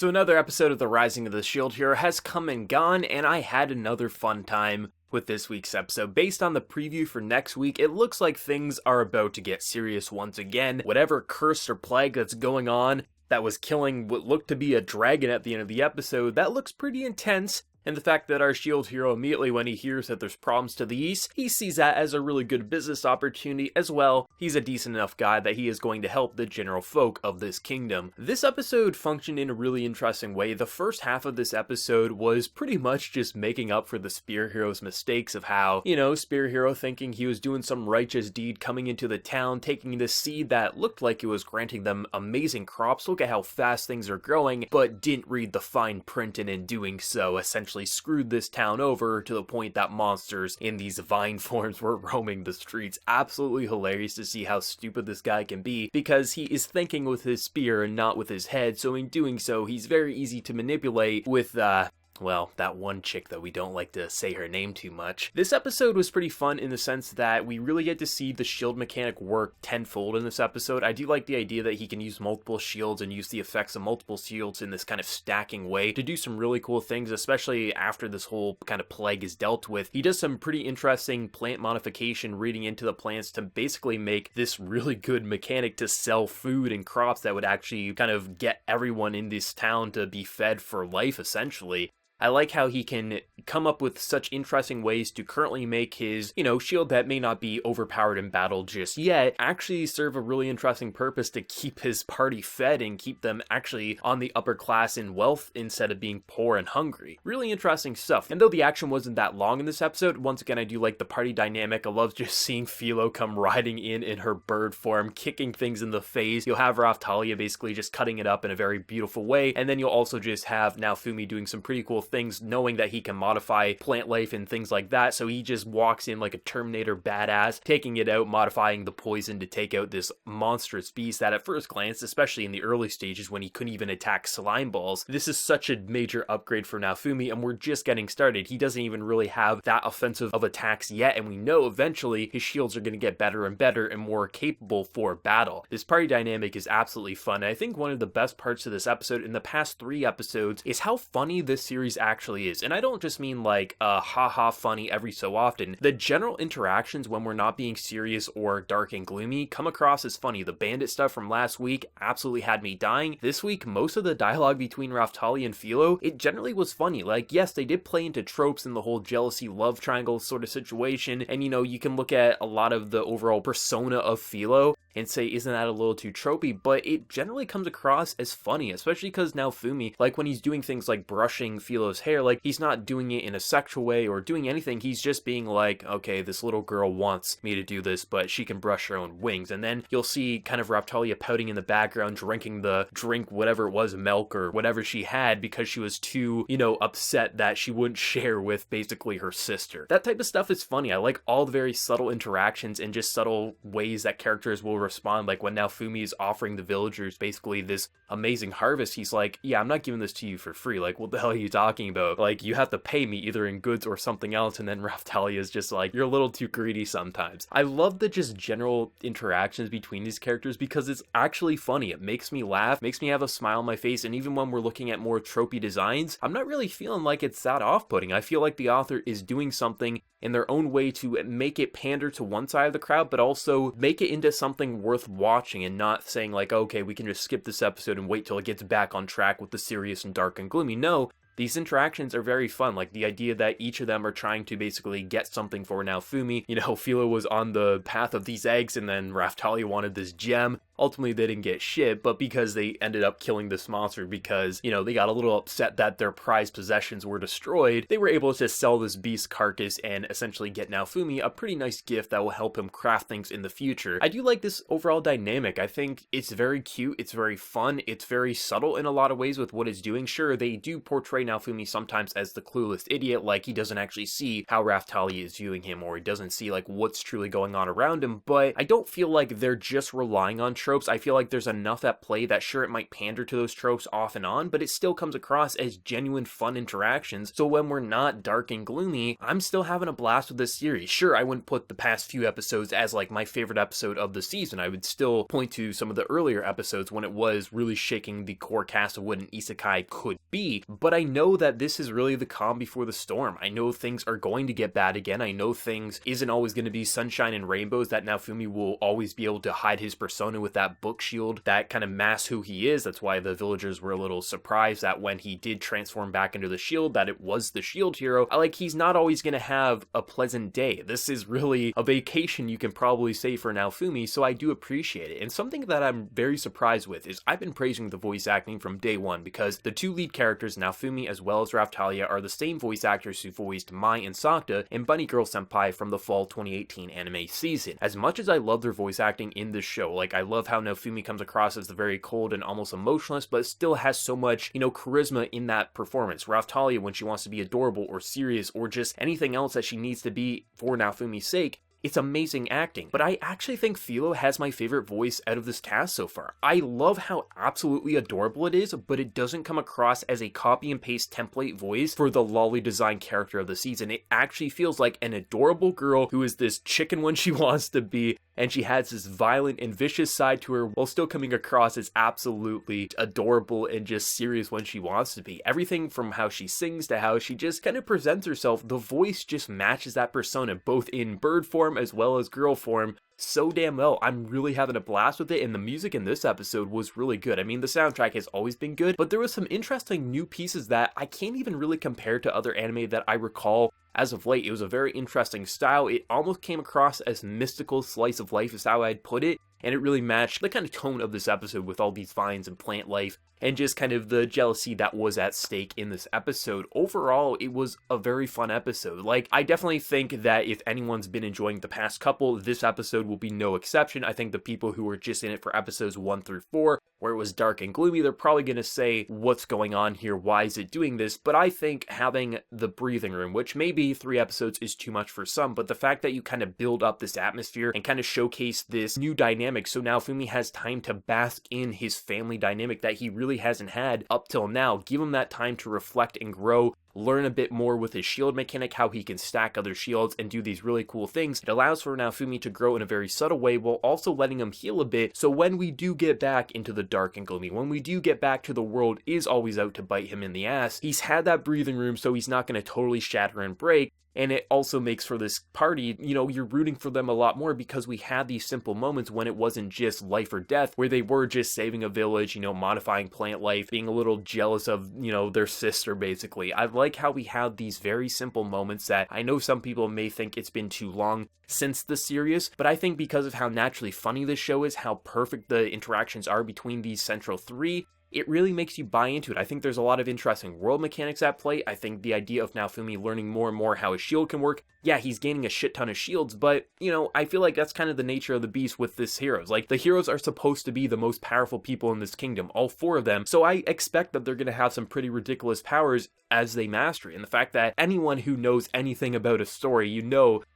So another episode of The Rising of the Shield Hero has come and gone, and I had another fun time with this week's episode. Based on the preview for next week, it looks like things are about to get serious once again. Whatever curse or plague that's going on that was killing what looked to be a dragon at the end of the episode, that looks pretty intense. And the fact that our shield hero immediately when he hears that there's problems to the east, he sees that as a really good business opportunity as well. He's a decent enough guy that he is going to help the general folk of this kingdom. This episode functioned in a really interesting way. The first half of this episode was pretty much just making up for the Spear Hero's mistakes of how, Spear Hero thinking he was doing some righteous deed coming into the town, taking this seed that looked like it was granting them amazing crops, look at how fast things are growing, but didn't read the fine print, and in doing so, essentially screwed this town over to the point that monsters in these vine forms were roaming the streets. Absolutely hilarious to see how stupid this guy can be, because he is thinking with his spear and not with his head, so in doing so, he's very easy to manipulate with, well, that one chick that we don't like to say her name too much. This episode was pretty fun in the sense that we really get to see the shield mechanic work tenfold in this episode. I do like the idea that he can use multiple shields and use the effects of multiple shields in this kind of stacking way to do some really cool things, especially after this whole kind of plague is dealt with. He does some pretty interesting plant modification, reading into the plants to basically make this really good mechanic to sell food and crops that would actually kind of get everyone in this town to be fed for life, essentially. I like how he can come up with such interesting ways to currently make his, shield that may not be overpowered in battle just yet, actually serve a really interesting purpose to keep his party fed and keep them actually on the upper class in wealth instead of being poor and hungry. Really interesting stuff. And though the action wasn't that long in this episode, once again, I do like the party dynamic. I love just seeing Philo come riding in her bird form, kicking things in the face. You'll have Raftalia basically just cutting it up in a very beautiful way, and then you'll also just have Naofumi doing some pretty cool things, knowing that he can modify plant life and things like that, so he just walks in like a Terminator badass, taking it out, modifying the poison to take out this monstrous beast that at first glance, especially in the early stages when he couldn't even attack slime balls, this is such a major upgrade for Naofumi, and we're just getting started. He doesn't even really have that offensive of attacks yet, and we know eventually his shields are going to get better and better and more capable for battle. This party dynamic is absolutely fun. I think one of the best parts of this episode in the past 3 episodes is how funny this series actually is. And I don't just mean like haha funny every so often. The general interactions when we're not being serious or dark and gloomy come across as funny. The bandit stuff from last week absolutely had me dying. This week, most of the dialogue between Raftalia and Philo, it generally was funny. Like, yes, they did play into tropes in the whole jealousy love triangle sort of situation, and you can look at a lot of the overall persona of Philo and say, isn't that a little too tropey? But it generally comes across as funny, especially because Naofumi, like when he's doing things like brushing Philo's hair, like he's not doing it in a sexual way or doing anything. He's just being like, okay, this little girl wants me to do this, but she can brush her own wings. And then you'll see kind of Raftalia pouting in the background, drinking the drink, whatever it was, milk or whatever she had, because she was too, upset that she wouldn't share with basically her sister. That type of stuff is funny. I like all the very subtle interactions and just subtle ways that characters will respond. Like when Naofumi is offering the villagers basically this amazing harvest, he's like, yeah, I'm not giving this to you for free. Like, what the hell are you talking about? Like, you have to pay me either in goods or something else. And then Raftalia is just like, you're a little too greedy sometimes. I love the just general interactions between these characters because it's actually funny. It makes me laugh, makes me have a smile on my face. And even when we're looking at more tropey designs, I'm not really feeling like it's that off-putting. I feel like the author is doing something in their own way to make it pander to one side of the crowd, but also make it into something worth watching and not saying like, okay, we can just skip this episode and wait till it gets back on track with the serious and dark and gloomy. No, these interactions are very fun. Like the idea that each of them are trying to basically get something for Naofumi. Philo was on the path of these eggs, and then Raftalia wanted this gem. Ultimately, they didn't get shit, but because they ended up killing this monster because, they got a little upset that their prized possessions were destroyed, they were able to sell this beast carcass and essentially get Naofumi a pretty nice gift that will help him craft things in the future. I do like this overall dynamic. I think it's very cute, it's very fun, it's very subtle in a lot of ways with what it's doing. Sure, they do portray Naofumi sometimes as the clueless idiot, like he doesn't actually see how Raftalia is viewing him, or he doesn't see like what's truly going on around him, but I don't feel like they're just relying on tropes tropes, I feel like there's enough at play that sure, it might pander to those tropes off and on, but it still comes across as genuine fun interactions. So when we're not dark and gloomy, I'm still having a blast with this series. Sure, I wouldn't put the past few episodes as like my favorite episode of the season. I would still point to some of the earlier episodes when it was really shaking the core cast of what an isekai could be, but I know that this is really the calm before the storm. I know things are going to get bad again. I know things isn't always going to be sunshine and rainbows, that Naofumi will always be able to hide his persona with that book shield that kind of masks who he is. That's why the villagers were a little surprised that when he did transform back into the shield, that it was the shield hero. Like, he's not always going to have a pleasant day. This is really a vacation, you can probably say, for Naofumi, so I do appreciate it. And something that I'm very surprised with is I've been praising the voice acting from day one, because the two lead characters, Naofumi as well as Raftalia, are the same voice actors who voiced Mai and Sakta in Bunny Girl Senpai from the fall 2018 anime season. As much as I love their voice acting in this show, like, I love how Naofumi comes across as the very cold and almost emotionless, but still has so much, charisma in that performance. Raftalia, when she wants to be adorable or serious or just anything else that she needs to be for Naofumi's sake, it's amazing acting. But I actually think Philo has my favorite voice out of this cast so far. I love how absolutely adorable it is, but it doesn't come across as a copy and paste template voice for the lolly design character of the season. It actually feels like an adorable girl who is this chicken when she wants to be, and she has this violent and vicious side to her while still coming across as absolutely adorable and just serious when she wants to be. Everything from how she sings to how she just kind of presents herself, the voice just matches that persona, both in bird form as well as girl form, so damn well. I'm really having a blast with it, and the music in this episode was really good. I mean, the soundtrack has always been good, but there was some interesting new pieces that I can't even really compare to other anime that I recall as of late. It was a very interesting style. It almost came across as mystical slice of life is how I'd put it, and it really matched the kind of tone of this episode with all these vines and plant life and just kind of the jealousy that was at stake in this episode. Overall, it was a very fun episode. Like, I definitely think that if anyone's been enjoying the past couple, this episode will be no exception. I think the people who were just in it for episodes 1 through 4, where it was dark and gloomy, they're probably going to say, what's going on here? Why is it doing this? But I think having the breathing room, which maybe 3 episodes is too much for some, but the fact that you kind of build up this atmosphere and kind of showcase this new dynamic, so now Fumi has time to bask in his family dynamic that he really hasn't had up till now. Give him that time to reflect and grow, learn a bit more with his shield mechanic, how he can stack other shields and do these really cool things. It allows for Naofumi to grow in a very subtle way while also letting him heal a bit, so when we do get back into the dark and gloomy, when we do get back to the world is always out to bite him in the ass, he's had that breathing room, so he's not going to totally shatter and break. And it also makes for this party, you're rooting for them a lot more because we had these simple moments when it wasn't just life or death, where they were just saving a village, modifying plant life, being a little jealous of, their sister, basically. I like how we have these very simple moments that I know some people may think it's been too long since the series, but I think because of how naturally funny this show is, how perfect the interactions are between these central 3, it really makes you buy into it. I think there's a lot of interesting world mechanics at play. I think the idea of Naofumi learning more and more how his shield can work, yeah, he's gaining a shit ton of shields, but, I feel like that's kind of the nature of the beast with this heroes. Like, the heroes are supposed to be the most powerful people in this kingdom, all 4 of them, so I expect that they're going to have some pretty ridiculous powers as they master it. And the fact that anyone who knows anything about a story,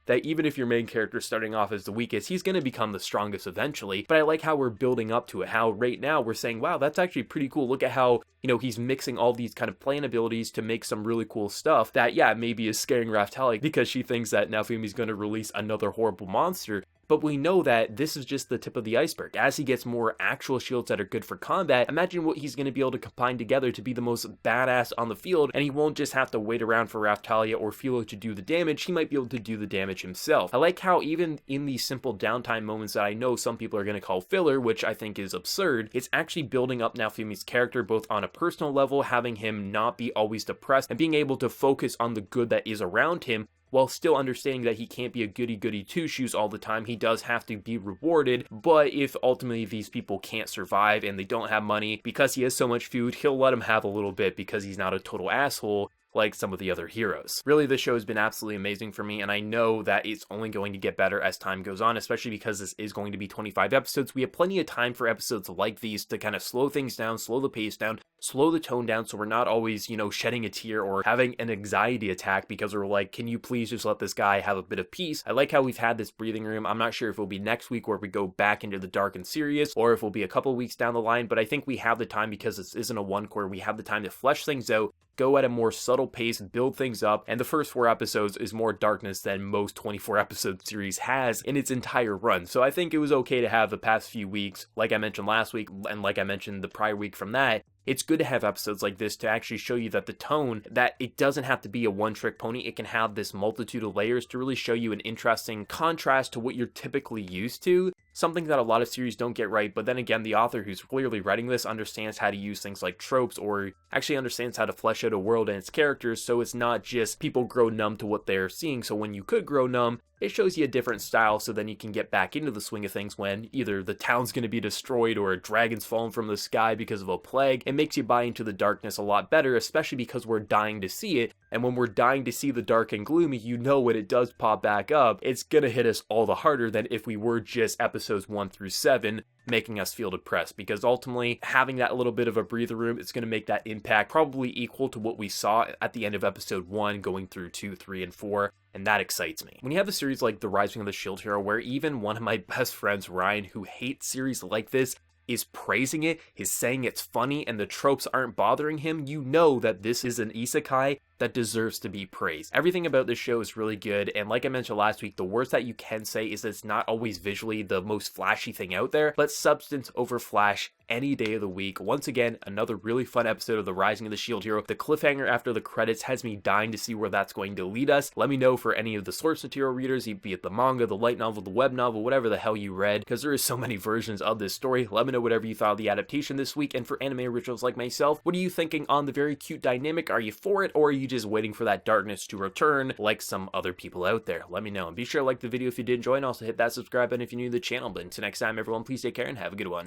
that even if your main character is starting off as the weakest, he's going to become the strongest eventually. But I like how we're building up to it, how right now we're saying, wow, that's actually pretty cool. Look at how, he's mixing all these kind of plant abilities to make some really cool stuff that, yeah, maybe is scaring Raftalia because she thinks that Naofumi's going to release another horrible monster. But we know that this is just the tip of the iceberg. As he gets more actual shields that are good for combat, imagine what he's going to be able to combine together to be the most badass on the field, and he won't just have to wait around for Raftalia or Philo to do the damage, he might be able to do the damage himself. I like how even in these simple downtime moments that I know some people are going to call filler, which I think is absurd, it's actually building up Naofumi's character both on a personal level, having him not be always depressed, and being able to focus on the good that is around him, while still understanding that he can't be a goody-goody two-shoes all the time. He does have to be rewarded, but if ultimately these people can't survive and they don't have money, because he has so much food, he'll let them have a little bit because he's not a total asshole. like some of the other heroes. Really, this show has been absolutely amazing for me, and I know that it's only going to get better as time goes on, especially because this is going to be 25 episodes. We have plenty of time for episodes like these to kind of slow things down, slow the pace down, slow the tone down, so we're not always, shedding a tear or having an anxiety attack because we're like, can you please just let this guy have a bit of peace? I like how we've had this breathing room. I'm not sure if it'll be next week where we go back into the dark and serious, or if it'll be a couple weeks down the line, but I think we have the time because this isn't a one-core. We have the time to flesh things out, go at a more subtle pace, build things up, and the first 4 episodes is more darkness than most 24 episode series has in its entire run. So I think it was okay to have the past few weeks, like I mentioned last week, and like I mentioned the prior week from that. It's good to have episodes like this to actually show you that the tone, that it doesn't have to be a one-trick pony. It can have this multitude of layers to really show you an interesting contrast to what you're typically used to. Something that a lot of series don't get right, but then again, the author who's clearly writing this understands how to use things like tropes, or actually understands how to flesh out a world and its characters, so it's not just people grow numb to what they're seeing. So when you could grow numb, it shows you a different style, so then you can get back into the swing of things when either the town's going to be destroyed or a dragon's fallen from the sky because of a plague. It makes you buy into the darkness a lot better, especially because we're dying to see it, and when we're dying to see the dark and gloomy, when it does pop back up, it's going to hit us all the harder than if we were just episodes 1 through 7 making us feel depressed, because ultimately having that little bit of a breather room, it's going to make that impact probably equal to what we saw at the end of episode 1 going through 2, 3, and 4. And that excites me. When you have a series like The Rising of the Shield Hero, where even one of my best friends, Ryan, who hates series like this, is praising it, is saying it's funny, and the tropes aren't bothering him, you know that this is an isekai that deserves to be praised. Everything about this show is really good, and like I mentioned last week, the worst that you can say is that it's not always visually the most flashy thing out there, but substance over flash any day of the week. Once again, another really fun episode of The Rising of the Shield Hero. The cliffhanger after the credits has me dying to see where that's going to lead us. Let me know for any of the source material readers, be it the manga, the light novel, the web novel, whatever the hell you read, because there is so many versions of this story. Let me know whatever you thought of the adaptation this week, and for anime originals like myself, what are you thinking on the very cute dynamic? Are you for it, or are you just waiting for that darkness to return like some other people out there? Let me know, and be sure to like the video if you did enjoy, and also hit that subscribe button if you're new to the channel. But until next time, everyone, please take care and have a good one.